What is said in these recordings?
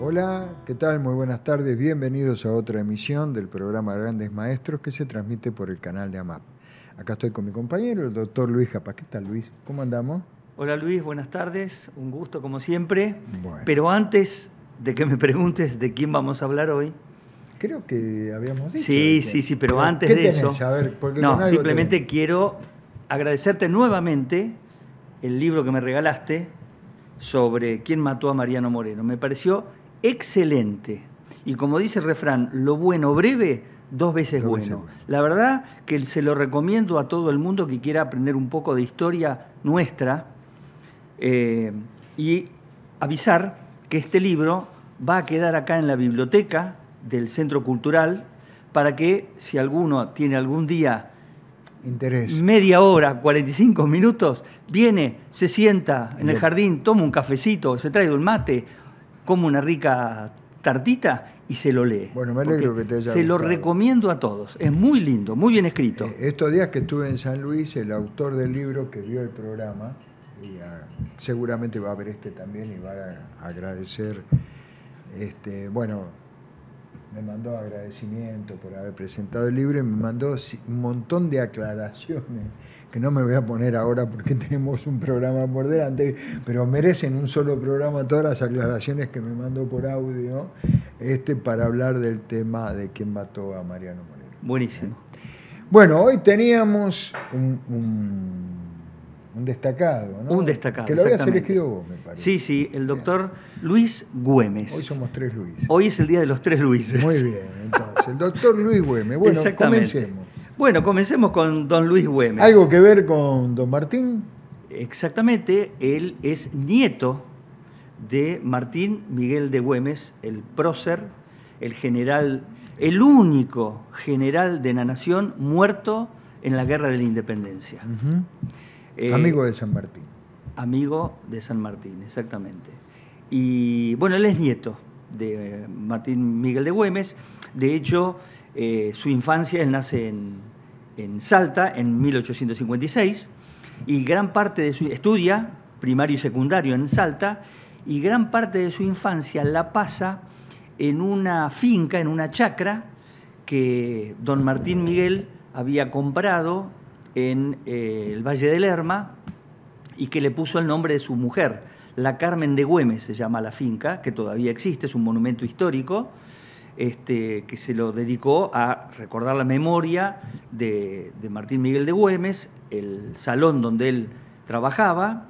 Hola, ¿qué tal? Muy buenas tardes. Bienvenidos a otra emisión del programa Grandes Maestros que se transmite por el canal de AMAP. Acá estoy con mi compañero, el doctor Luis Japa. ¿Qué tal, Luis? ¿Cómo andamos? Hola Luis, buenas tardes. Un gusto como siempre. Bueno, Pero antes de que me preguntes de quién vamos a hablar hoy. creo que habíamos dicho. Sí, pero antes ¿qué de tenés? eso. A ver, porque con No, algo simplemente tenés. quiero agradecerte nuevamente el libro que me regalaste sobre quién mató a Mariano Moreno. Me pareció excelente. Y como dice el refrán, lo bueno breve, dos veces Dos veces bueno. bueno. La verdad que se lo recomiendo a todo el mundo que quiera aprender un poco de historia nuestra. Y avisar que este libro va a quedar acá en la biblioteca del Centro Cultural para que si alguno tiene algún día Interés. media hora, 45 minutos, viene, se sienta en el jardín, toma un cafecito, se trae un mate, come una rica tartita y se lo lee. Bueno, me alegro que te haya Se lo gustado. recomiendo a todos. Es muy lindo, muy bien escrito. Estos días que estuve en San Luis, el autor del libro que vio el programa, y seguramente va a ver este también y va a agradecer, bueno, me mandó agradecimiento por haber presentado el libro y me mandó un montón de aclaraciones que no me voy a poner ahora porque tenemos un programa por delante, pero merecen un solo programa todas las aclaraciones que me mandó por audio para hablar del tema de quién mató a Mariano Moreno. Buenísimo. Bueno, hoy teníamos un destacado, ¿no? Un destacado, que lo habías exactamente. elegido vos, me parece. Sí, el doctor Luis Güemes. Hoy somos tres Luis. Hoy es el día de los tres Luises. Muy bien, entonces, el doctor Luis Güemes. Bueno, comencemos. Bueno, comencemos con don Luis Güemes. ¿Algo que ver con don Martín? Exactamente, él es nieto de Martín Miguel de Güemes, el prócer, el general, el único general de la nación muerto en la Guerra de la Independencia. Amigo de San Martín. Amigo de San Martín, exactamente. Y bueno, él es nieto de Martín Miguel de Güemes. De hecho, su infancia, él nace en Salta en 1856 y gran parte de su estudia primario y secundario en Salta y gran parte de su infancia la pasa en una finca, en una chacra que don Martín Miguel había comprado en el Valle del Lerma y que le puso el nombre de su mujer. La Carmen de Güemes se llama la finca, que todavía existe, es un monumento histórico, que se lo dedicó a recordar la memoria de Martín Miguel de Güemes, el salón donde él trabajaba,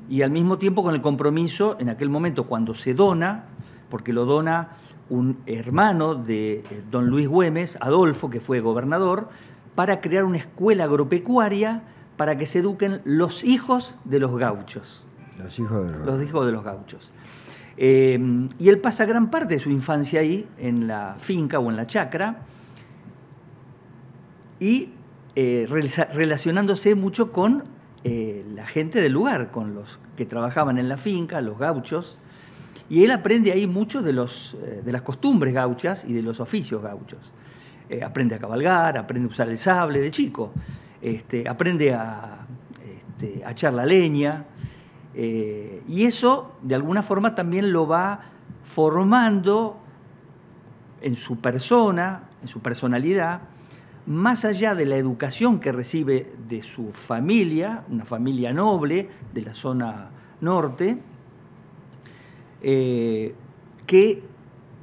y al mismo tiempo con el compromiso, en aquel momento cuando se dona, porque lo dona un hermano de don Luis Güemes, Adolfo, que fue gobernador, para crear una escuela agropecuaria para que se eduquen los hijos de los gauchos. Los hijos de los gauchos. Y él pasa gran parte de su infancia ahí, en la finca o en la chacra, y relacionándose mucho con la gente del lugar, con los que trabajaban en la finca, los gauchos, y él aprende ahí mucho de las costumbres gauchas y de los oficios gauchos. Aprende a cabalgar, aprende a usar el sable de chico, aprende a echar la leña, y eso de alguna forma también lo va formando en su persona, en su personalidad, más allá de la educación que recibe de su familia, una familia noble de la zona norte, que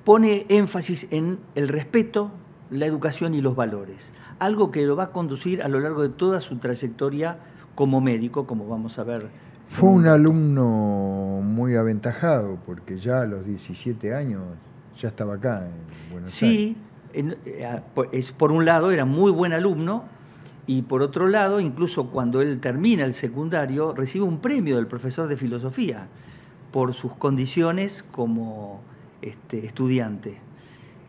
pone énfasis en el respeto, la educación y los valores, algo que lo va a conducir a lo largo de toda su trayectoria como médico, como vamos a ver. Fue un alumno muy aventajado, porque ya a los 17 años ya estaba acá en Buenos Aires. Sí, por un lado era muy buen alumno, y por otro lado, incluso cuando él termina el secundario, recibe un premio del profesor de filosofía por sus condiciones como estudiante.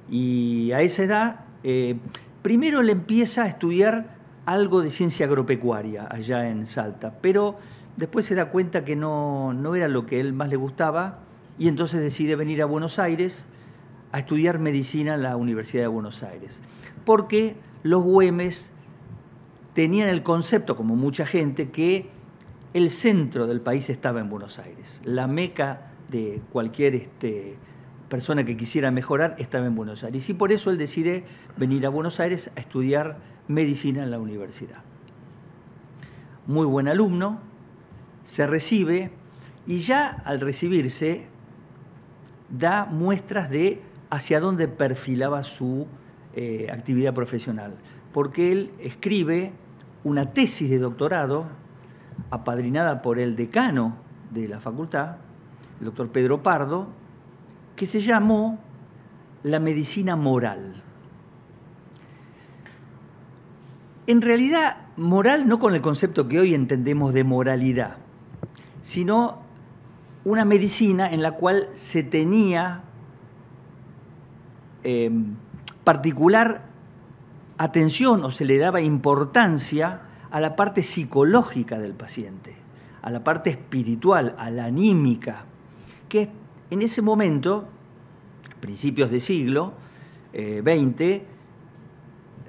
Y a esa edad, primero le empieza a estudiar algo de ciencia agropecuaria allá en Salta, pero después se da cuenta que no era lo que a él más le gustaba y entonces decide venir a Buenos Aires a estudiar medicina en la Universidad de Buenos Aires, porque los Güemes tenían el concepto, como mucha gente, que el centro del país estaba en Buenos Aires, la meca de cualquier persona que quisiera mejorar estaba en Buenos Aires. Y por eso él decide venir a Buenos Aires a estudiar medicina en la universidad. Muy buen alumno, se recibe y ya al recibirse da muestras de hacia dónde perfilaba su actividad profesional, porque él escribe una tesis de doctorado apadrinada por el decano de la facultad, el doctor Pedro Pardo, que se llamó La medicina moral. En realidad, moral no con el concepto que hoy entendemos de moralidad, sino una medicina en la cual se tenía particular atención o se le daba importancia a la parte psicológica del paciente, a la parte espiritual, a la anímica, que en ese momento, principios de siglo XX,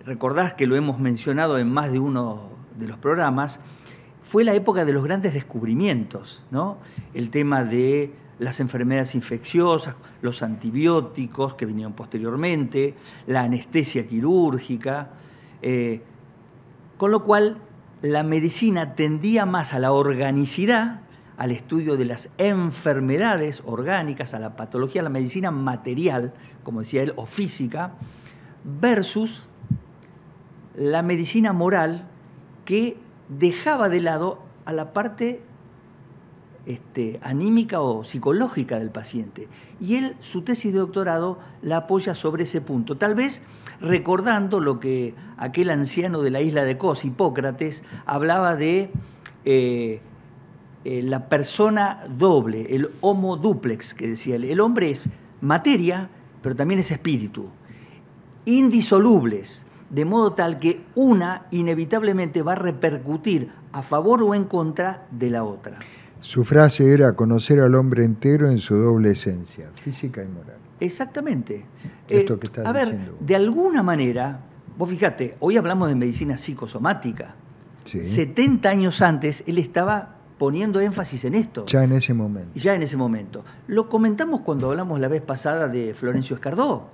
recordás que lo hemos mencionado en más de uno de los programas, fue la época de los grandes descubrimientos, ¿no? El tema de las enfermedades infecciosas, los antibióticos que vinieron posteriormente, la anestesia quirúrgica, con lo cual la medicina tendía más a la organicidad, al estudio de las enfermedades orgánicas, a la patología, a la medicina material, como decía él, o física, versus la medicina moral que dejaba de lado a la parte anímica o psicológica del paciente. Y él, su tesis de doctorado, la apoya sobre ese punto. Tal vez recordando lo que aquel anciano de la isla de Kos, Hipócrates, hablaba de la persona doble, el homo duplex, que decía él. El hombre es materia, pero también es espíritu. Indisolubles, de modo tal que una inevitablemente va a repercutir a favor o en contra de la otra. Su frase era conocer al hombre entero en su doble esencia, física y moral. Exactamente. Esto que estás diciendo vos. De alguna manera, vos fíjate, hoy hablamos de medicina psicosomática. Sí. 70 años antes él estaba poniendo énfasis en esto. Ya en ese momento. Ya en ese momento. Lo comentamos cuando hablamos la vez pasada de Florencio Escardó.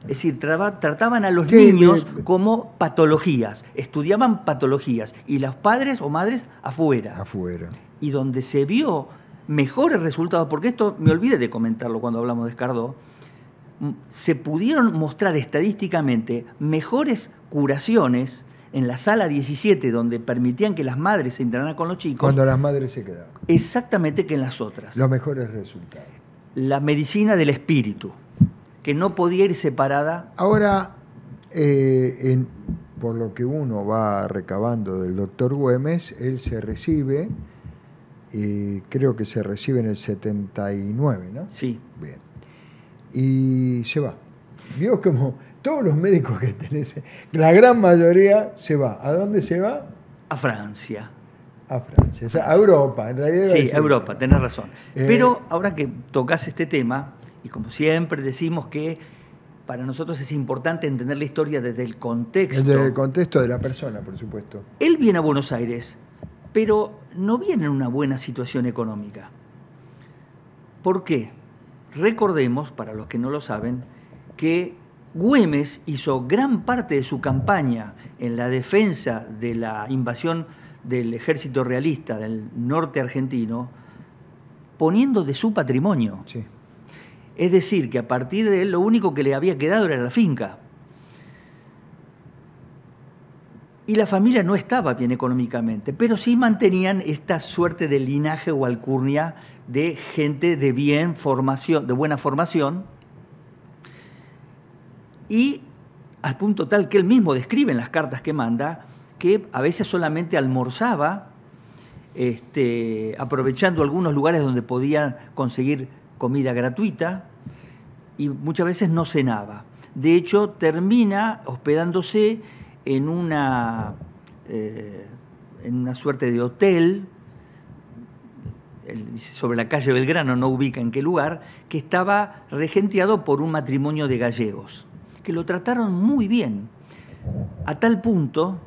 Es decir, trataban a los niños como patologías, estudiaban patologías, y los padres o madres afuera. Afuera. Y donde se vio mejores resultados, porque esto me olvidé de comentarlo cuando hablamos de Escardó, se pudieron mostrar estadísticamente mejores curaciones en la sala 17, donde permitían que las madres se internaran con los chicos. Cuando las madres se quedaban. Exactamente, que en las otras. Los mejores resultados. La medicina del espíritu, que no podía ir separada. Ahora, por lo que uno va recabando del doctor Güemes, él se recibe, creo que se recibe en el 79, ¿no? Sí. Bien. Y se va. Vio como todos los médicos que tenés, la gran mayoría se va. ¿A dónde se va? A Francia. A Francia, o sea, a Europa, en realidad. Sí, a Europa, tenés razón. Pero ahora que tocas este tema, y como siempre decimos que para nosotros es importante entender la historia desde el contexto. Desde el contexto de la persona, por supuesto. Él viene a Buenos Aires, pero no viene en una buena situación económica. ¿Por qué? Recordemos, para los que no lo saben, que Güemes hizo gran parte de su campaña en la defensa de la invasión del ejército realista del norte argentino, poniendo de su patrimonio. Sí. Es decir, que a partir de él lo único que le había quedado era la finca. Y la familia no estaba bien económicamente, pero sí mantenían esta suerte de linaje o alcurnia de gente de bien formación, de buena formación, y al punto tal que él mismo describe en las cartas que manda que a veces solamente almorzaba, aprovechando algunos lugares donde podían conseguir comida gratuita, y muchas veces no cenaba. De hecho, termina hospedándose en una suerte de hotel, sobre la calle Belgrano, no ubica en qué lugar, que estaba regenteado por un matrimonio de gallegos, que lo trataron muy bien, a tal punto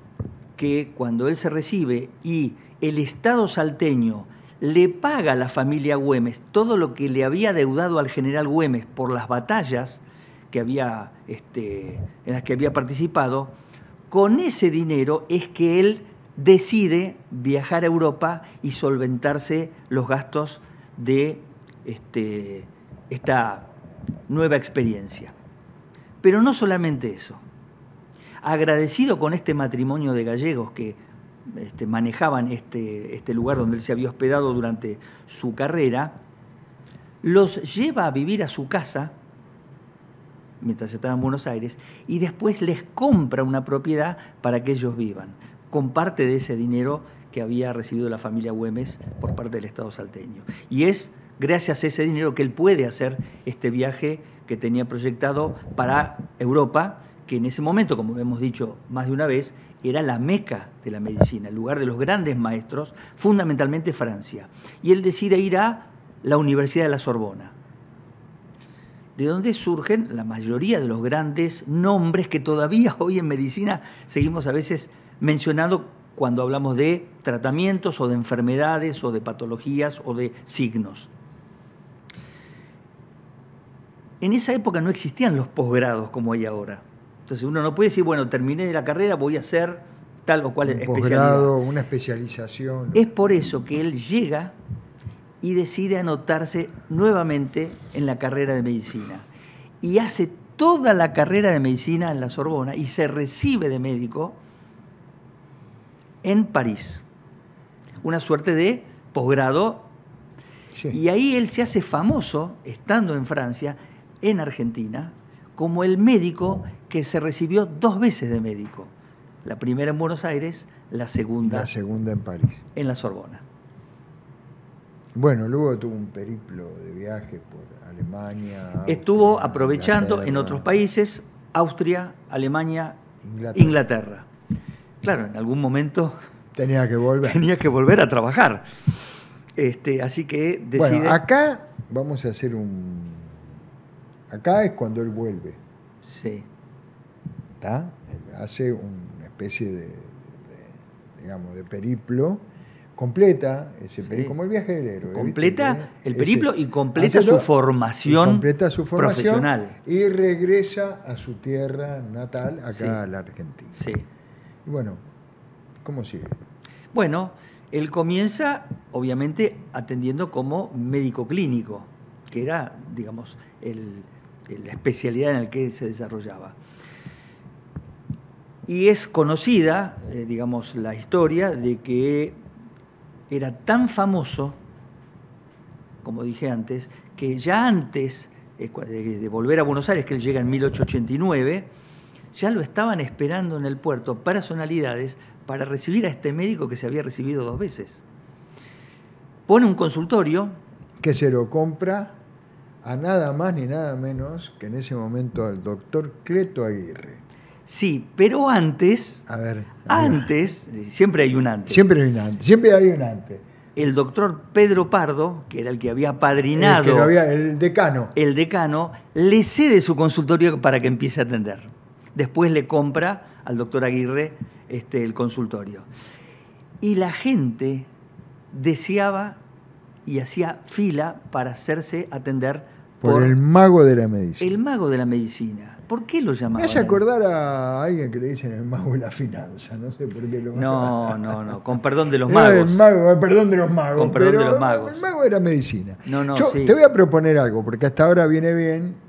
que cuando él se recibe y el Estado salteño le paga a la familia Güemes todo lo que le había deudado al general Güemes por las batallas que había, en las que había participado. Con ese dinero es que él decide viajar a Europa y solventarse los gastos de esta nueva experiencia. Pero no solamente eso. Agradecido con este matrimonio de gallegos que manejaban este lugar donde él se había hospedado durante su carrera, los lleva a vivir a su casa mientras estaba en Buenos Aires y después les compra una propiedad para que ellos vivan, con parte de ese dinero que había recibido la familia Güemes por parte del Estado salteño. Y es gracias a ese dinero que él puede hacer este viaje que tenía proyectado para Europa, que en ese momento, como hemos dicho más de una vez, era la meca de la medicina, el lugar de los grandes maestros, fundamentalmente Francia. Y él decide ir a la Universidad de la Sorbona, de donde surgen la mayoría de los grandes nombres que todavía hoy en medicina seguimos a veces mencionando cuando hablamos de tratamientos o de enfermedades o de patologías o de signos. En esa época no existían los posgrados como hay ahora. Entonces uno no puede decir, bueno, terminé la carrera, voy a hacer tal o cual especialidad. Posgrado, una especialización. Es por eso que él llega y decide anotarse nuevamente en la carrera de medicina. Y hace toda la carrera de medicina en la Sorbona y se recibe de médico en París. Una suerte de posgrado. Sí. Y ahí él se hace famoso, estando en Francia, en Argentina, como el médico que se recibió 2 veces de médico. La primera en Buenos Aires, la segunda en París. En la Sorbona. Bueno, luego tuvo un periplo de viajes por Alemania. Estuvo Austria, aprovechando Inglaterra. En otros países, Austria, Alemania, Inglaterra. Claro, en algún momento tenía que volver a trabajar. Así que decide... Bueno, acá vamos a hacer Acá es cuando él vuelve. Sí. ¿Está? Hace una especie de periplo, completa ese periplo, como el viaje del héroe. Completa el periplo y completa su formación profesional. Y regresa a su tierra natal, acá a la Argentina. Sí. Y bueno, ¿cómo sigue? Bueno, él comienza, obviamente, atendiendo como médico clínico, que era, digamos, la especialidad en la que se desarrollaba. Y es conocida, digamos, la historia de que era tan famoso, como dije antes, que ya antes de volver a Buenos Aires, que él llega en 1889, ya lo estaban esperando en el puerto personalidades para recibir a este médico que se había recibido 2 veces. Pone un consultorio. Que se lo compra a nada más ni nada menos que en ese momento al doctor Cleto Aguirre. Sí, pero antes... Antes, siempre hay un antes. Siempre hay un antes. El doctor Pedro Pardo, que era el que había padrinado... El decano. El decano le cede su consultorio para que empiece a atender. Después le compra al doctor Aguirre el consultorio. Y la gente deseaba y hacía fila para hacerse atender por el mago de la medicina. El mago de la medicina. ¿Por qué lo llamaban? Me hace acordar a alguien que le dicen el mago de la finanza, no sé por qué lo No, con perdón de los magos. Perdón de los magos. Con perdón de los magos. El mago de la medicina. Yo sí. Te voy a proponer algo, porque hasta ahora viene bien.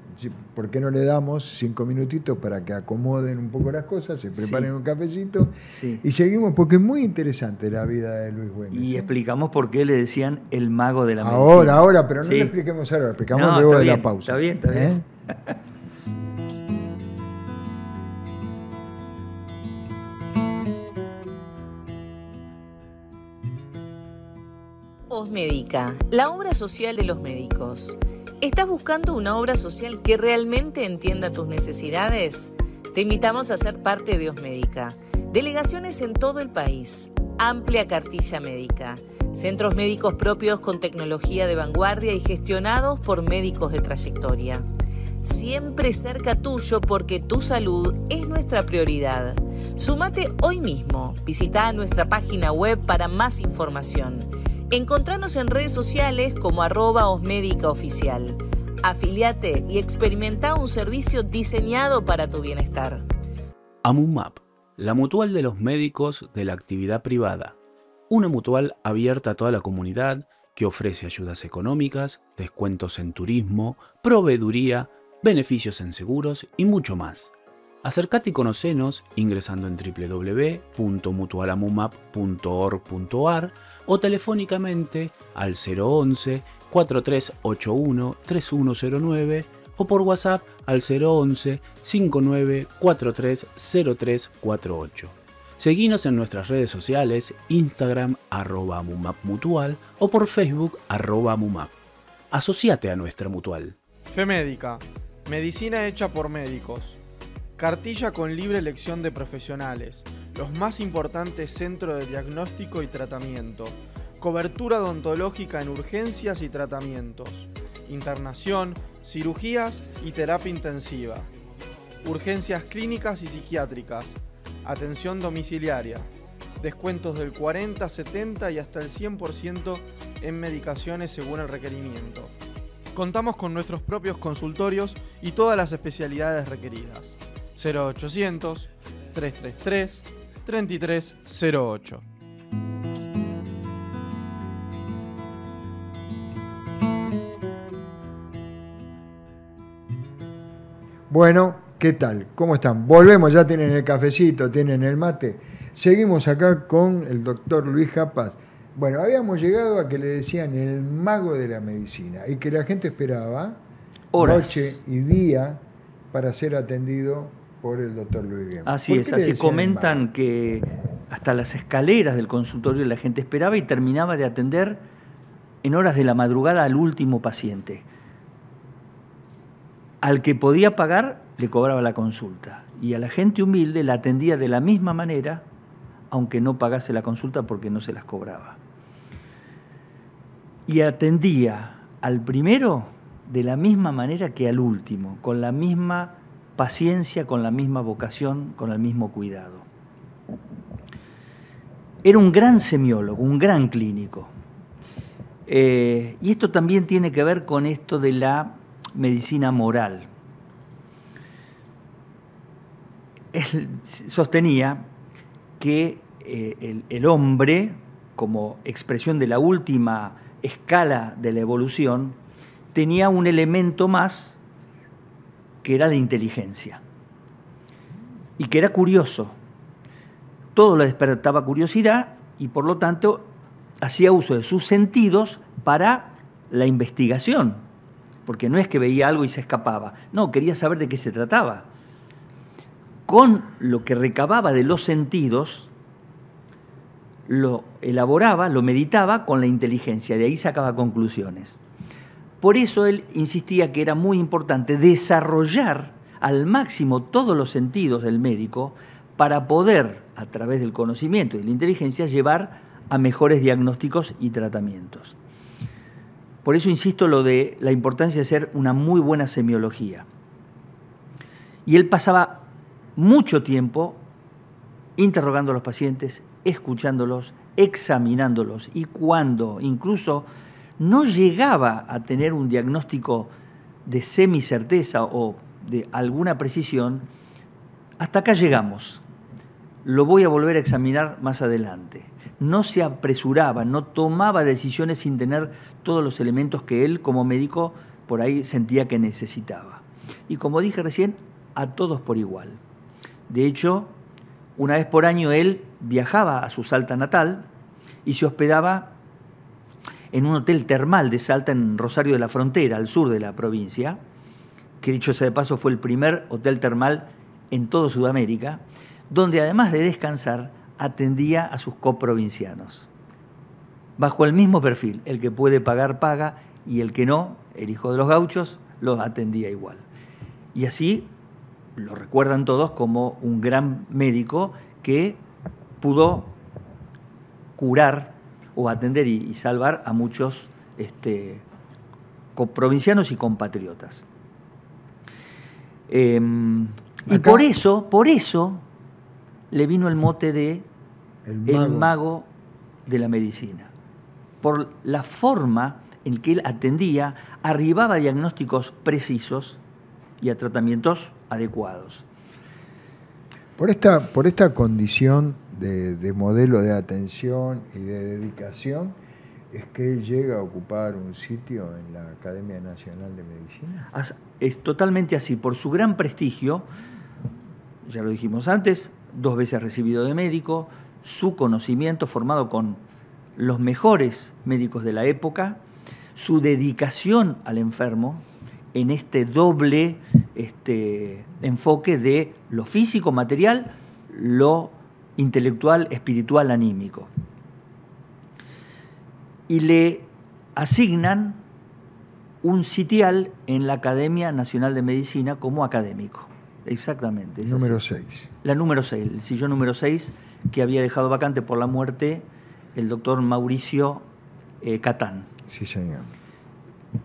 ¿Por qué no le damos 5 minutitos para que acomoden un poco las cosas, se preparen un cafecito y seguimos? Porque es muy interesante la vida de Luis Güemes. Y explicamos por qué le decían el mago de la medicina. Ahora, pero no lo expliquemos ahora, lo explicamos luego de la pausa. Está bien. Osmédica, la obra social de los médicos. ¿Estás buscando una obra social que realmente entienda tus necesidades? Te invitamos a ser parte de Osmédica. Delegaciones en todo el país. Amplia cartilla médica. Centros médicos propios con tecnología de vanguardia y gestionados por médicos de trayectoria. Siempre cerca tuyo porque tu salud es nuestra prioridad. Sumate hoy mismo. Visita nuestra página web para más información. Encontranos en redes sociales como @osmedicaoficial. Afiliate y experimenta un servicio diseñado para tu bienestar. AMUMAP, la mutual de los médicos de la actividad privada. Una mutual abierta a toda la comunidad que ofrece ayudas económicas, descuentos en turismo, proveeduría, beneficios en seguros y mucho más. Acércate y conocenos ingresando en www.mutualamumap.org.ar o telefónicamente al 011 4381 3109 o por WhatsApp al 011 5943 0348. Seguinos en nuestras redes sociales, Instagram @amumapmutual o por Facebook @amumap. Asociate a nuestra mutual. FEMédica, medicina hecha por médicos. Cartilla con libre elección de profesionales, los más importantes centros de diagnóstico y tratamiento, cobertura odontológica en urgencias y tratamientos, internación, cirugías y terapia intensiva, urgencias clínicas y psiquiátricas, atención domiciliaria, descuentos del 40, 70 y hasta el 100% en medicaciones según el requerimiento. Contamos con nuestros propios consultorios y todas las especialidades requeridas. 0800 333 3308. Bueno, ¿qué tal? ¿Cómo están? Volvemos, ya tienen el cafecito, tienen el mate. Seguimos acá con el doctor Luis Japas. Bueno, habíamos llegado a que le decían el mago de la medicina y que la gente esperaba horas, noche y día para ser atendido por el doctor Luis Guemes. Así es, así comentan que hasta las escaleras del consultorio la gente esperaba y terminaba de atender en horas de la madrugada al último paciente. Al que podía pagar le cobraba la consulta y a la gente humilde la atendía de la misma manera, aunque no pagase la consulta porque no se las cobraba. Y atendía al primero de la misma manera que al último, con la misma paciencia, con la misma vocación, con el mismo cuidado. Era un gran semiólogo, un gran clínico. Y esto también tiene que ver con esto de la medicina moral. Él sostenía que el hombre, como expresión de la última escala de la evolución, tenía un elemento más que era la inteligencia y que era curioso. Todo le despertaba curiosidad y por lo tanto hacía uso de sus sentidos para la investigación, porque no es que veía algo y se escapaba, no, quería saber de qué se trataba. Con lo que recababa de los sentidos, lo elaboraba, lo meditaba con la inteligencia, de ahí sacaba conclusiones. Por eso él insistía que era muy importante desarrollar al máximo todos los sentidos del médico para poder, a través del conocimiento y de la inteligencia, llevar a mejores diagnósticos y tratamientos. Por eso insisto lo de la importancia de hacer una muy buena semiología. Y él pasaba mucho tiempo interrogando a los pacientes, escuchándolos, examinándolos, y cuando incluso no llegaba a tener un diagnóstico de semicerteza o de alguna precisión, hasta acá llegamos. Lo voy a volver a examinar más adelante. No se apresuraba, no tomaba decisiones sin tener todos los elementos que él como médico por ahí sentía que necesitaba. Y como dije recién, a todos por igual. De hecho, una vez por año él viajaba a su Salta natal y se hospedaba en un hotel termal de Salta en Rosario de la Frontera, al sur de la provincia, que dicho sea de paso fue el primer hotel termal en toda Sudamérica, donde además de descansar atendía a sus coprovincianos. Bajo el mismo perfil, el que puede pagar, paga, y el que no, el hijo de los gauchos, los atendía igual. Y así lo recuerdan todos como un gran médico que pudo curar o atender y salvar a muchos coprovincianos y compatriotas. Y por eso le vino el mote de el mago de la medicina. por la forma en que él atendía, arribaba a diagnósticos precisos y a tratamientos adecuados. Por esta condición de modelo de atención y de dedicación, ¿es que él llega a ocupar un sitio en la Academia Nacional de Medicina? Es totalmente así, por su gran prestigio, ya lo dijimos antes, 2 veces recibido de médico, su conocimiento formado con los mejores médicos de la época, su dedicación al enfermo en este doble enfoque de lo físico, material, lo intelectual, espiritual, anímico. Y le asignan un sitial en la Academia Nacional de Medicina como académico. Exactamente. Número 6. La número 6, el sillón número 6, que había dejado vacante por la muerte el doctor Mauricio Catán. Sí, señor.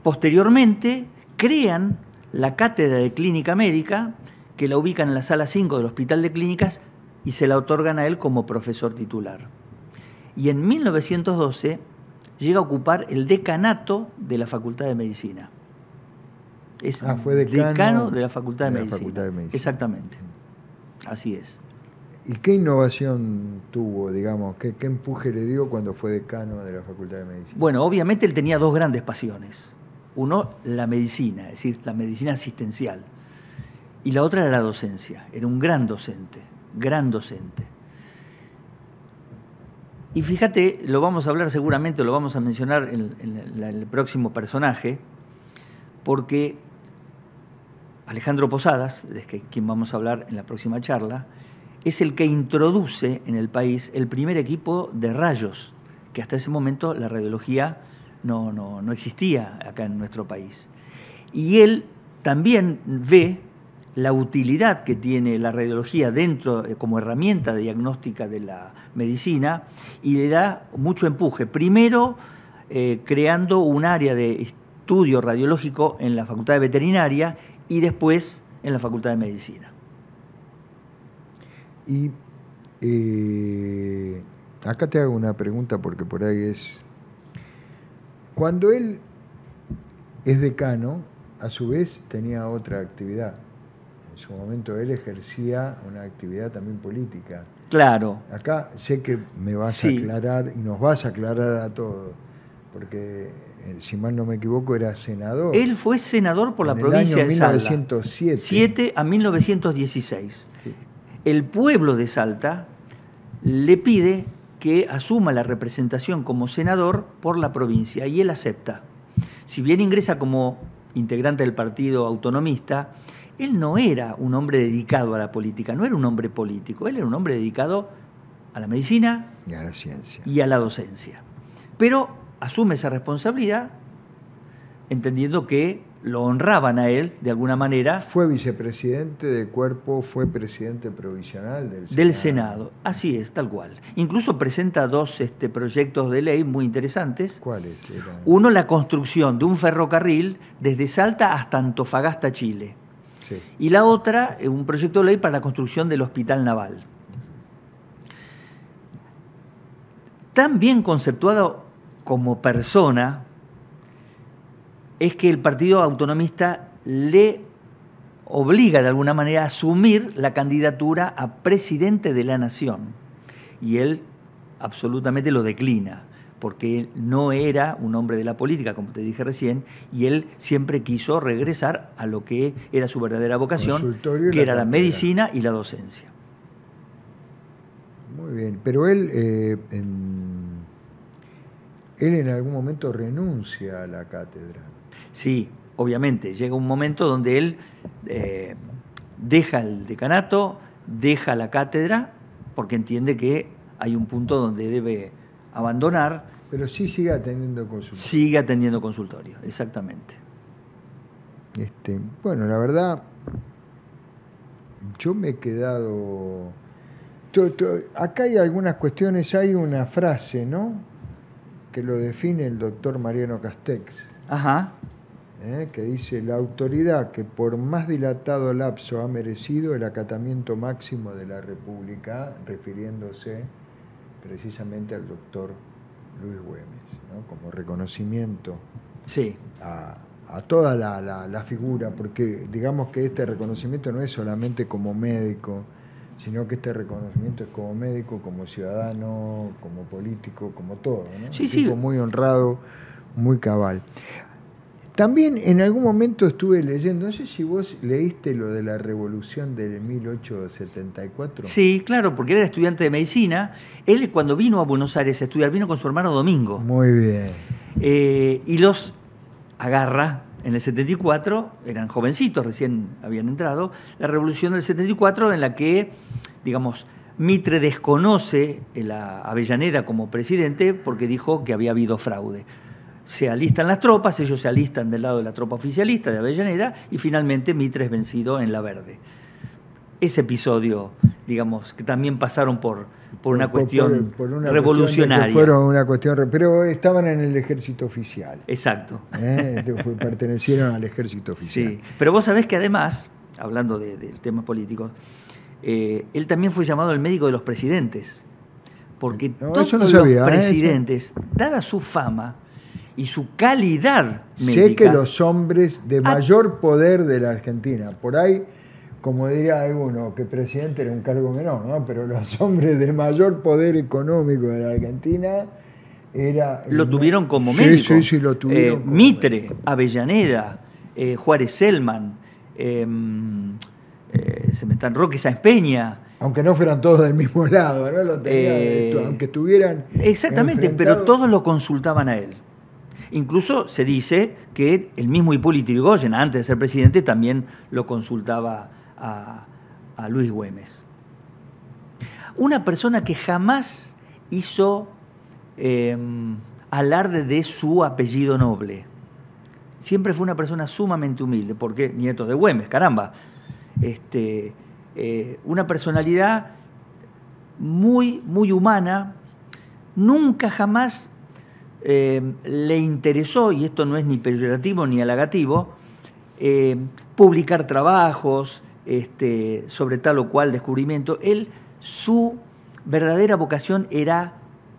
Posteriormente, crean la cátedra de clínica médica, que la ubican en la sala 5 del Hospital de Clínicas y se la otorgan a él como profesor titular. Y en 1912 llega a ocupar el decanato de la Facultad de Medicina. Fue decano de la Facultad de Medicina. Facultad de Medicina. Exactamente. Así es. ¿Y qué innovación tuvo, digamos? ¿Qué empuje le dio cuando fue decano de la Facultad de Medicina? Bueno, obviamente él tenía 2 grandes pasiones. Uno, la medicina, es decir, la medicina asistencial. Y la otra era la docencia. Era un gran docente, gran docente. Y fíjate, lo vamos a hablar seguramente, lo vamos a mencionar en el próximo personaje, porque Alejandro Posadas, de quien vamos a hablar en la próxima charla, es el que introduce en el país el primer equipo de rayos, que hasta ese momento la radiología no existía acá en nuestro país. Y él también ve la utilidad que tiene la radiología dentro como herramienta diagnóstica de la medicina y le da mucho empuje. Primero, creando un área de estudio radiológico en la Facultad de Veterinaria y después en la Facultad de Medicina. Y acá te hago una pregunta porque por ahí es... Cuando él es decano, a su vez tenía otra actividad. En su momento él ejercía una actividad también política. Claro. Acá sé que me vas a aclarar y nos vas a aclarar a todos, porque si mal no me equivoco era senador. Él fue senador por la provincia de Salta. En el año 1907. 7 a 1916. Sí. El pueblo de Salta le pide que asuma la representación como senador por la provincia y él acepta. Si bien ingresa como integrante del partido autonomista, él no era un hombre dedicado a la política, no era un hombre político, él era un hombre dedicado a la medicina y a la ciencia y a la docencia. Pero asume esa responsabilidad entendiendo que lo honraban a él de alguna manera. Fue vicepresidente del cuerpo, fue presidente provisional del Senado. Del Senado, así es, tal cual. Incluso presenta 2 proyectos de ley muy interesantes. ¿Cuáles eran? Uno, la construcción de un ferrocarril desde Salta hasta Antofagasta, Chile. Sí. Y la otra, un proyecto de ley para la construcción del Hospital Naval. Tan bien conceptuado como persona es que el Partido Autonomista le obliga de alguna manera a asumir la candidatura a presidente de la Nación. Y él absolutamente lo declina, porque él no era un hombre de la política, como te dije recién, y él siempre quiso regresar a lo que era su verdadera vocación, que era la medicina y la docencia. Muy bien, pero él en algún momento renuncia a la cátedra. Sí, obviamente, llega un momento donde él deja el decanato, deja la cátedra, porque entiende que hay un punto donde debe abandonar. Pero sí sigue atendiendo consultorio. Sigue atendiendo consultorio, exactamente. Bueno, la verdad, yo me he quedado... Acá hay algunas cuestiones, hay una frase, ¿no?, que lo define el doctor Mariano Castex. Ajá. Que dice: la autoridad que por más dilatado lapso ha merecido el acatamiento máximo de la República, refiriéndose precisamente al doctor Luis Güemes, ¿no? Como reconocimiento Sí. a toda la figura, porque digamos que este reconocimiento no es solamente como médico, sino que este reconocimiento es como médico, como ciudadano, como político, como todo, ¿no? Sí, Un sí. tipo muy honrado, muy cabal. También en algún momento estuve leyendo, no sé si vos leíste lo de la revolución de 1874. Sí, claro, porque él era estudiante de medicina. Él, cuando vino a Buenos Aires a estudiar, vino con su hermano Domingo. Muy bien. Y los agarra en el 74, eran jovencitos, recién habían entrado, la revolución del 74 en la que, digamos, Mitre desconoce a Avellaneda como presidente porque dijo que había habido fraude. Se alistan las tropas, ellos se alistan del lado de la tropa oficialista de Avellaneda y finalmente Mitre es vencido en La Verde. Ese episodio, digamos, que también pasaron por una cuestión por una revolucionaria. Cuestión de que fueron una cuestión, pero estaban en el ejército oficial. Exacto. Pertenecieron al ejército oficial. Sí, pero vos sabés que además, hablando del tema político, él también fue llamado el médico de los presidentes, porque todos eso no sabía, los presidentes, dada su fama y su calidad médica... Sé que los hombres de mayor poder de la Argentina, por ahí, como diría alguno, que presidente era un cargo menor, ¿no? Pero los hombres de mayor poder económico de la Argentina lo tuvieron como médico. Sí, lo tuvieron como Mitre, médico. Avellaneda, Juárez Selman, Roque Sáenz Peña. Aunque no fueran todos del mismo lado, ¿no? Aunque estuvieran... Exactamente, pero todos lo consultaban a él. Incluso se dice que el mismo Hipólito Yrigoyen, antes de ser presidente, también lo consultaba a Luis Güemes. Una persona que jamás hizo alarde de su apellido noble. Siempre fue una persona sumamente humilde, porque nieto de Güemes, caramba. Una personalidad muy, muy humana, nunca jamás le interesó, y esto no es ni peyorativo ni halagativo, publicar trabajos sobre tal o cual descubrimiento. Su verdadera vocación era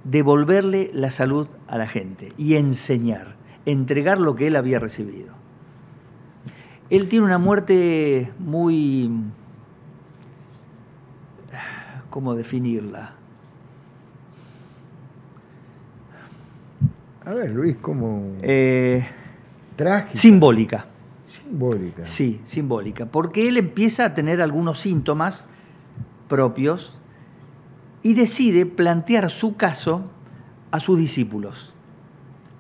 devolverle la salud a la gente y enseñar, entregar lo que él había recibido. Él tiene una muerte muy... ¿Cómo definirla? A ver, Luis, ¿cómo...? Trágica. Simbólica. Simbólica. Sí, simbólica. Porque él empieza a tener algunos síntomas propios y decide plantear su caso a sus discípulos.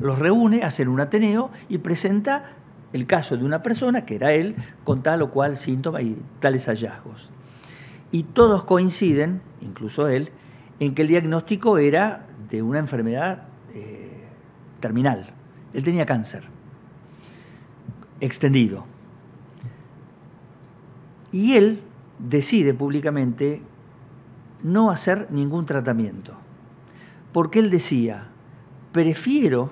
Los reúne, hacen un ateneo y presenta el caso de una persona, que era él, con tal o cual síntoma y tales hallazgos. Y todos coinciden, incluso él, en que el diagnóstico era de una enfermedad terminal. Él tenía cáncer extendido. Y él decide públicamente no hacer ningún tratamiento, porque él decía, prefiero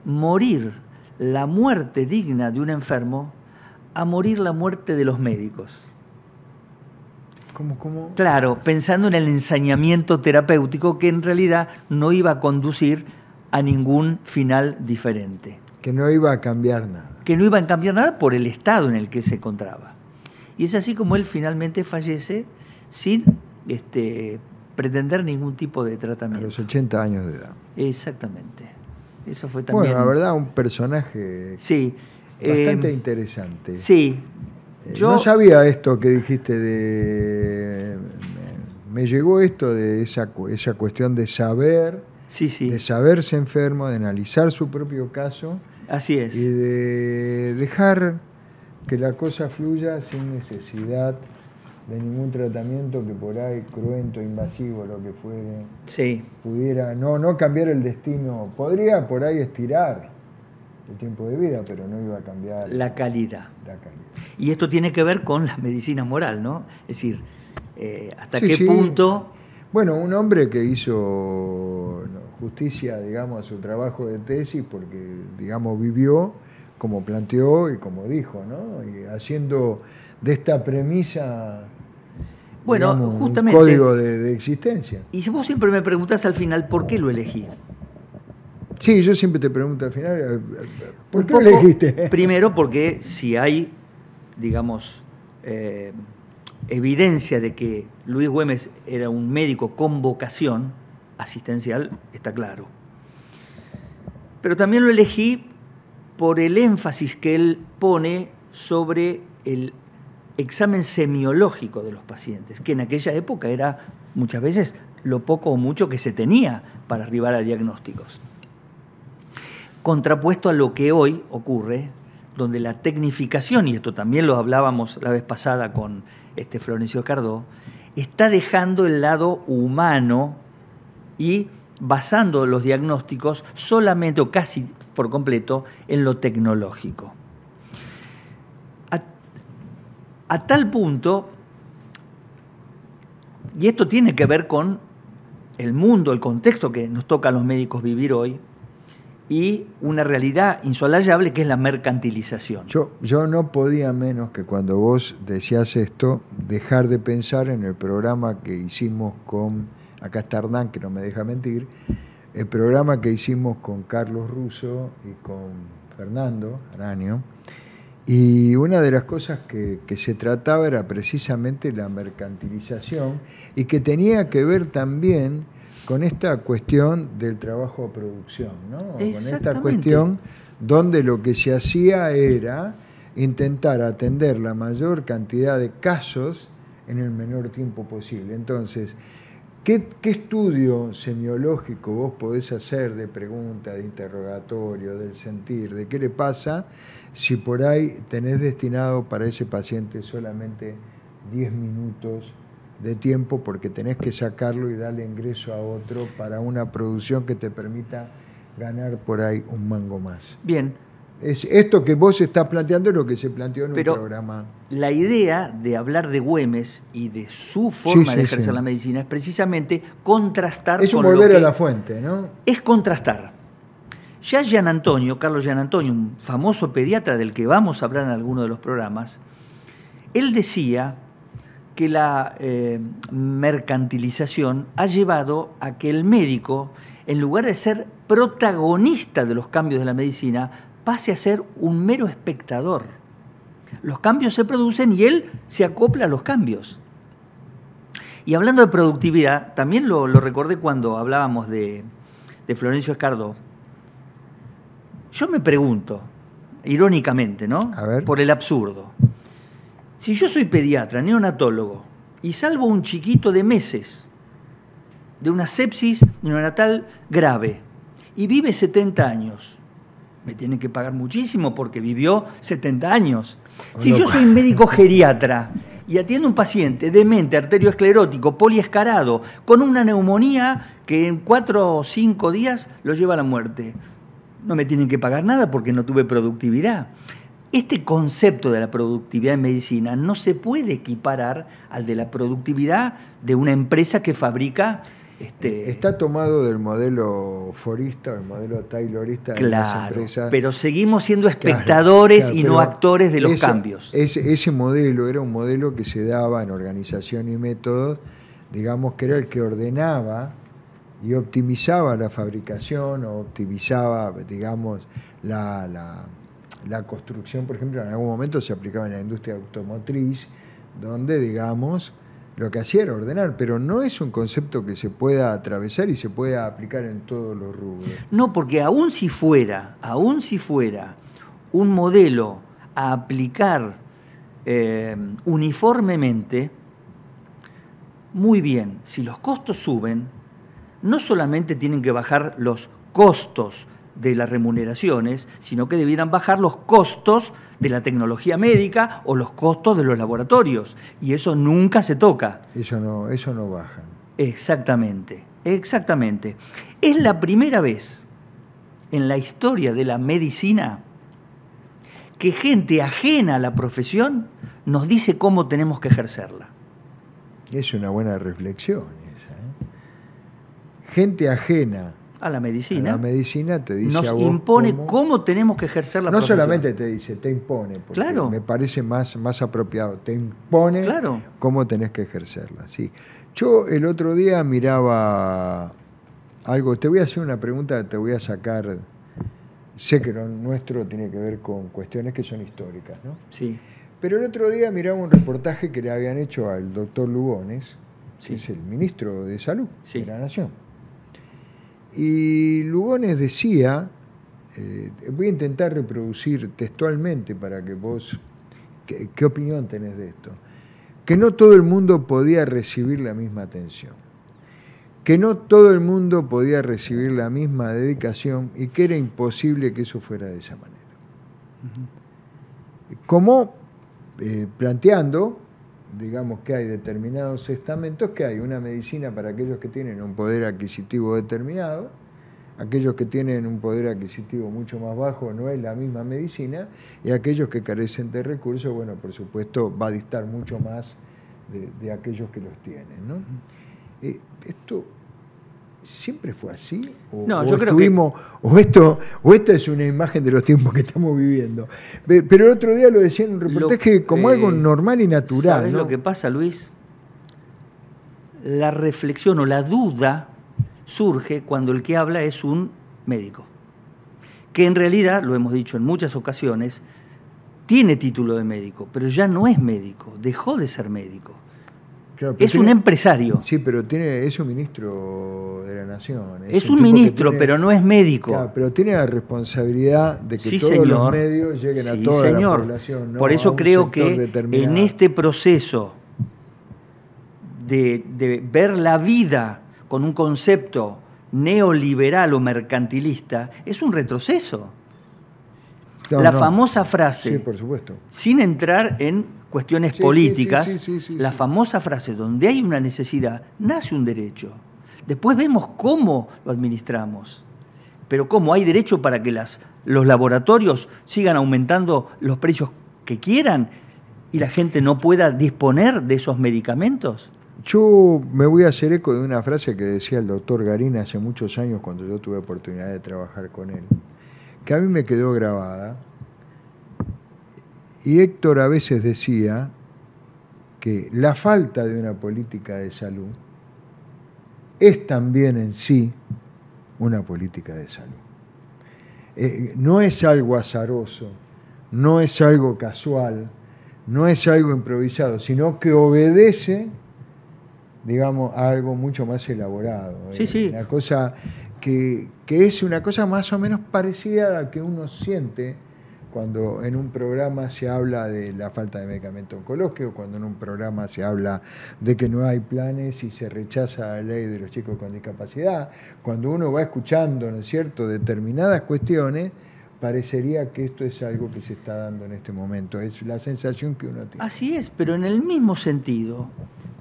morir la muerte digna de un enfermo a morir la muerte de los médicos. ¿Cómo? Claro, pensando en el ensañamiento terapéutico que en realidad no iba a conducir a ningún final diferente. Que no iba a cambiar nada. Que no iba a cambiar nada por el estado en el que se encontraba. Y es así como él finalmente fallece sin pretender ningún tipo de tratamiento. A los 80 años de edad. Exactamente. Eso fue también... Bueno, la verdad, un personaje bastante interesante. Sí. Yo no sabía esto que dijiste me llegó esto de esa cuestión de saber, de saberse enfermo, de analizar su propio caso. Así es. Y de dejar que la cosa fluya sin necesidad de ningún tratamiento que por ahí, cruento, invasivo, lo que fuere, pudiera no cambiar el destino. Podría por ahí estirar el tiempo de vida, pero no iba a cambiar la calidad. Y esto tiene que ver con la medicina moral, ¿no? Es decir, hasta qué punto... Bueno, un hombre que hizo justicia, digamos, a su trabajo de tesis porque, digamos, vivió como planteó y como dijo, ¿no? Y haciendo de esta premisa, bueno, digamos, justamente, un código de existencia. Y si vos siempre me preguntás al final, ¿por qué lo elegí? Sí, yo siempre te pregunto al final, ¿por Un qué poco, lo elegiste? Primero porque si hay, digamos, evidencia de que Luis Güemes era un médico con vocación asistencial, está claro. Pero también lo elegí por el énfasis que él pone sobre el examen semiológico de los pacientes, que en aquella época era muchas veces lo poco o mucho que se tenía para arribar a diagnósticos. Contrapuesto a lo que hoy ocurre, donde la tecnificación, y esto también lo hablábamos la vez pasada con Florencio Cardó, está dejando el lado humano y basando los diagnósticos solamente o casi por completo en lo tecnológico. A tal punto, y esto tiene que ver con el mundo, el contexto que nos toca a los médicos vivir hoy, y una realidad insolayable que es la mercantilización. Yo no podía menos que cuando vos decías esto, dejar de pensar en el programa que hicimos con, acá está Hernán, que no me deja mentir, el programa que hicimos con Carlos Russo y con Fernando Aranio, y una de las cosas que se trataba era precisamente la mercantilización y que tenía que ver también con esta cuestión del trabajo a producción, ¿no? Con esta cuestión donde lo que se hacía era intentar atender la mayor cantidad de casos en el menor tiempo posible. Entonces, ¿qué estudio semiológico vos podés hacer de pregunta, de interrogatorio, del sentir, de qué le pasa, si por ahí tenés destinado para ese paciente solamente 10 minutos de tiempo porque tenés que sacarlo y darle ingreso a otro para una producción que te permita ganar por ahí un mango más? Bien. Esto que vos estás planteando es lo que se planteó en un programa. La idea de hablar de Güemes y de su forma de ejercer la medicina es precisamente contrastar. Es un volver a la fuente, ¿no? Es contrastar. Ya Carlos Gianantonio, un famoso pediatra del que vamos a hablar en alguno de los programas, él decía que la mercantilización ha llevado a que el médico, en lugar de ser protagonista de los cambios de la medicina, pase a ser un mero espectador. Los cambios se producen y él se acopla a los cambios. Y hablando de productividad, también lo recordé cuando hablábamos de Florencio Escardó. Yo me pregunto, irónicamente, ¿no? A ver. Por el absurdo. Si yo soy pediatra, neonatólogo, y salvo un chiquito de meses de una sepsis neonatal grave y vive 70 años, me tienen que pagar muchísimo porque vivió 70 años. Si yo soy médico geriatra y atiendo un paciente demente, arterioesclerótico, poliescarado, con una neumonía que en 4 o 5 días lo lleva a la muerte, no me tienen que pagar nada porque no tuve productividad. Este concepto de la productividad en medicina no se puede equiparar al de la productividad de una empresa que fabrica... Está tomado del modelo forista, el modelo taylorista de las empresas. Pero seguimos siendo espectadores y no actores de los cambios. Ese modelo era un modelo que se daba en organización y métodos, digamos que era el que ordenaba y optimizaba la fabricación o optimizaba, digamos, la construcción. Por ejemplo, en algún momento se aplicaba en la industria automotriz, donde, digamos, lo que hacía era ordenar, pero no es un concepto que se pueda atravesar y se pueda aplicar en todos los rubros. No, porque aún si fuera un modelo a aplicar uniformemente, muy bien, si los costos suben, no solamente tienen que bajar los costos de las remuneraciones, sino que debieran bajar los costos de la tecnología médica o los costos de los laboratorios. Y eso nunca se toca. Eso no baja. Exactamente. Es la primera vez en la historia de la medicina que gente ajena a la profesión nos dice cómo tenemos que ejercerla. Es una buena reflexión esa, Gente ajena a la medicina. A la medicina te dice nos a vos impone cómo tenemos que ejercer la profesión. No solamente te dice, te impone, porque me parece más apropiado, te impone cómo tenés que ejercerla. Sí. Yo el otro día miraba algo, te voy a hacer una pregunta, te voy a sacar, sé que lo nuestro tiene que ver con cuestiones que son históricas, ¿no? Sí. Pero el otro día miraba un reportaje que le habían hecho al doctor Lugones, Sí. que es el ministro de Salud Sí. de la Nación. Y Lugones decía, voy a intentar reproducir textualmente para que vos, ¿qué opinión tenés de esto? Que no todo el mundo podía recibir la misma atención, que no todo el mundo podía recibir la misma dedicación y que era imposible que eso fuera de esa manera. Como planteando, digamos, que hay determinados estamentos, que hay una medicina para aquellos que tienen un poder adquisitivo determinado, aquellos que tienen un poder adquisitivo mucho más bajo no es la misma medicina, y aquellos que carecen de recursos, bueno, por supuesto, va a distar mucho más de aquellos que los tienen, ¿no? ¿Esto siempre fue así? No, o yo creo estuvimos, o esto es una imagen de los tiempos que estamos viviendo. Pero el otro día lo decía en un reportaje como algo normal y natural, ¿Sabés ¿no? lo que pasa, Luis? La reflexión o la duda surge cuando el que habla es un médico, que en realidad, lo hemos dicho en muchas ocasiones, tiene título de médico, pero ya no es médico, dejó de ser médico. Claro, pero Es un empresario. Sí, pero es un ministro de la Nación. Es un ministro, pero no es médico. Claro, pero tiene la responsabilidad de que Sí, todos señor. los medios lleguen a Sí, toda señor. la población. ¿No? Por A eso un creo sector que determinado. en este proceso de ver la vida con un concepto neoliberal o mercantilista, es un retroceso. No, La no. famosa frase, Sí, por supuesto. sin entrar en cuestiones Sí, políticas, sí, la famosa frase, donde hay una necesidad, nace un derecho. Después vemos cómo lo administramos. Pero cómo hay derecho para que los laboratorios sigan aumentando los precios que quieran y la gente no pueda disponer de esos medicamentos. Yo me voy a hacer eco de una frase que decía el doctor Garín hace muchos años cuando yo tuve oportunidad de trabajar con él, que a mí me quedó grabada. Y Héctor a veces decía que la falta de una política de salud es también en sí una política de salud. No es algo azaroso, no es algo casual, no es algo improvisado, sino que obedece, digamos, a algo mucho más elaborado. Sí, sí. Una cosa que es una cosa más o menos parecida a la que uno siente cuando en un programa se habla de la falta de medicamento oncológico, cuando en un programa se habla de que no hay planes y se rechaza la ley de los chicos con discapacidad, cuando uno va escuchando, ¿no es cierto?, determinadas cuestiones, parecería que esto es algo que se está dando en este momento, es la sensación que uno tiene. Así es, pero en el mismo sentido,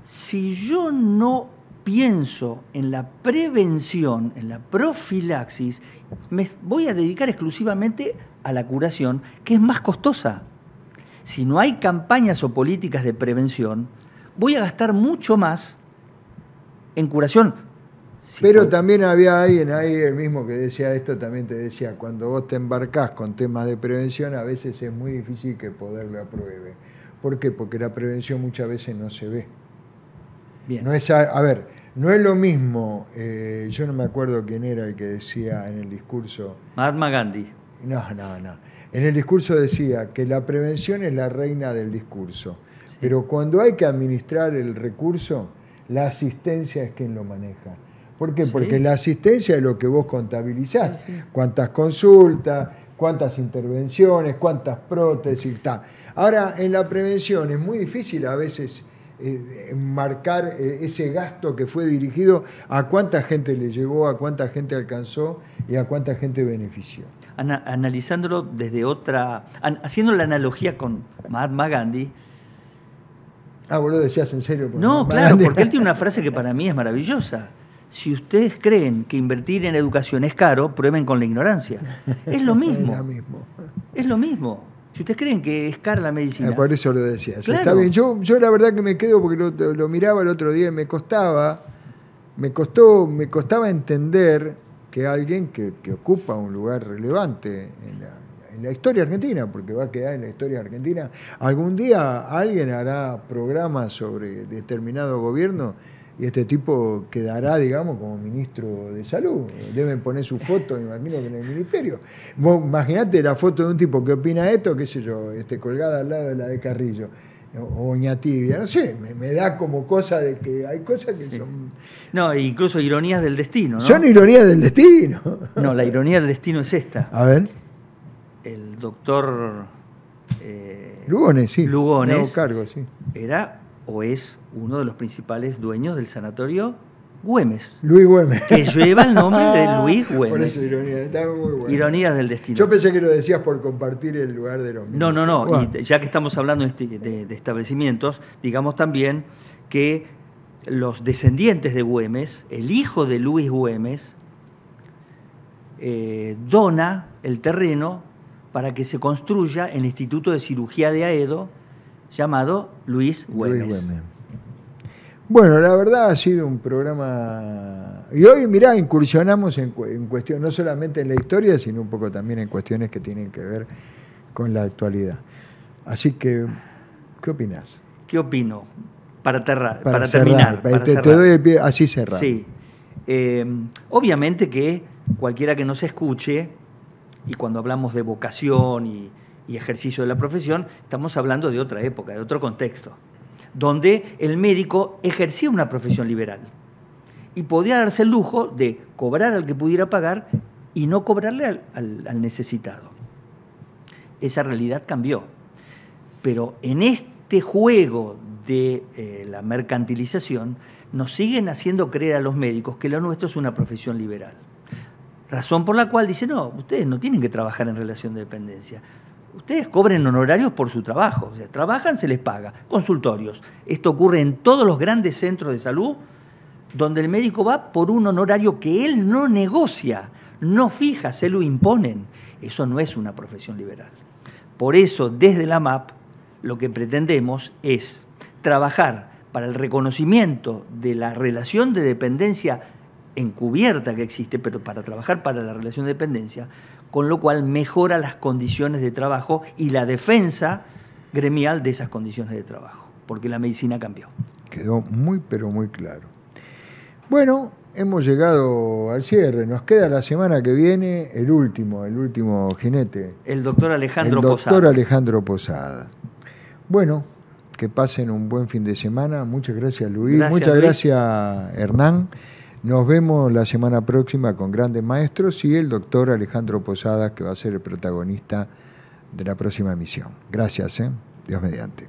si yo no pienso en la prevención, en la profilaxis, me voy a dedicar exclusivamente a la curación, que es más costosa. Si no hay campañas o políticas de prevención, voy a gastar mucho más en curación. Pero también había alguien ahí, el mismo que decía esto, también te decía, cuando vos te embarcás con temas de prevención, a veces es muy difícil que poder lo apruebe. ¿Por qué? Porque la prevención muchas veces no se ve. Bien. No es, a ver, no es lo mismo, yo no me acuerdo quién era el que decía en el discurso. Mahatma Gandhi. No. En el discurso decía que la prevención es la reina del discurso, Sí. pero cuando hay que administrar el recurso, la asistencia es quien lo maneja. ¿Por qué? Sí. Porque la asistencia es lo que vos contabilizás. Cuántas consultas, cuántas intervenciones, cuántas prótesis, tal. Ahora, en la prevención es muy difícil a veces marcar ese gasto que fue dirigido a cuánta gente le llegó, a cuánta gente alcanzó y a cuánta gente benefició. Analizándolo desde otra, haciendo la analogía con Mahatma Gandhi. Ah, vos lo decías en serio. No, claro, porque él tiene una frase que para mí es maravillosa. Si ustedes creen que invertir en educación es caro, prueben con la ignorancia. Es lo mismo. Es lo mismo. Es lo mismo. Si ustedes creen que es cara la medicina. Por eso lo decías. Claro. Está bien. Yo la verdad que me quedo porque lo miraba el otro día y me costaba entender que alguien que ocupa un lugar relevante en la historia argentina, porque va a quedar en la historia argentina, algún día alguien hará programas sobre determinado gobierno y este tipo quedará, digamos, como ministro de salud. Deben poner su foto, me imagino que en el ministerio. Vos imaginate la foto de un tipo que opina esto, qué sé yo, colgada al lado de la de Carrillo, o Oñatibia, no sé, me da como cosa de que hay cosas que son... No, incluso ironías del destino, ¿no? Son ironías del destino. No, la ironía del destino es esta. A ver. El doctor Lugones, sí. Lugones cargo, sí. era o es uno de los principales dueños del sanatorio Güemes. Luis Güemes. Que lleva el nombre de Luis Güemes. Por eso ironía, está muy bueno. Ironías del destino. Yo pensé que lo decías por compartir el lugar de los No. Bueno. Y ya que estamos hablando de establecimientos, digamos también que los descendientes de Güemes, el hijo de Luis Güemes, dona el terreno para que se construya el Instituto de Cirugía de Aedo, llamado Luis Güemes. Bueno, la verdad ha sido un programa... Y hoy, mirá, incursionamos en cuestión, no solamente en la historia, sino un poco también en cuestiones que tienen que ver con la actualidad. Así que, ¿qué opinás? ¿Qué opino? Para terminar. Te doy el pie, así cerrar. Sí. Obviamente que cualquiera que nos escuche, y cuando hablamos de vocación y ejercicio de la profesión, estamos hablando de otra época, de otro contexto, donde el médico ejercía una profesión liberal y podía darse el lujo de cobrar al que pudiera pagar y no cobrarle al necesitado. Esa realidad cambió. Pero en este juego de la mercantilización nos siguen haciendo creer a los médicos que lo nuestro es una profesión liberal. Razón por la cual dicen, no, ustedes no tienen que trabajar en relación de dependencia. Ustedes cobren honorarios por su trabajo. O sea, trabajan, se les paga. Consultorios. Esto ocurre en todos los grandes centros de salud, donde el médico va por un honorario que él no negocia, no fija, se lo imponen. Eso no es una profesión liberal. Por eso, desde la MAP, lo que pretendemos es trabajar para el reconocimiento de la relación de dependencia encubierta que existe, pero para trabajar para la relación de dependencia, con lo cual mejora las condiciones de trabajo y la defensa gremial de esas condiciones de trabajo, porque la medicina cambió. Quedó muy, pero muy claro. Bueno, hemos llegado al cierre. Nos queda la semana que viene el último jinete. El doctor Alejandro Posada. El doctor Alejandro Posada. Bueno, que pasen un buen fin de semana. Muchas gracias, Luis. Muchas gracias, Hernán. Nos vemos la semana próxima con grandes maestros y el doctor Alejandro Posada, que va a ser el protagonista de la próxima emisión. Gracias, Dios mediante.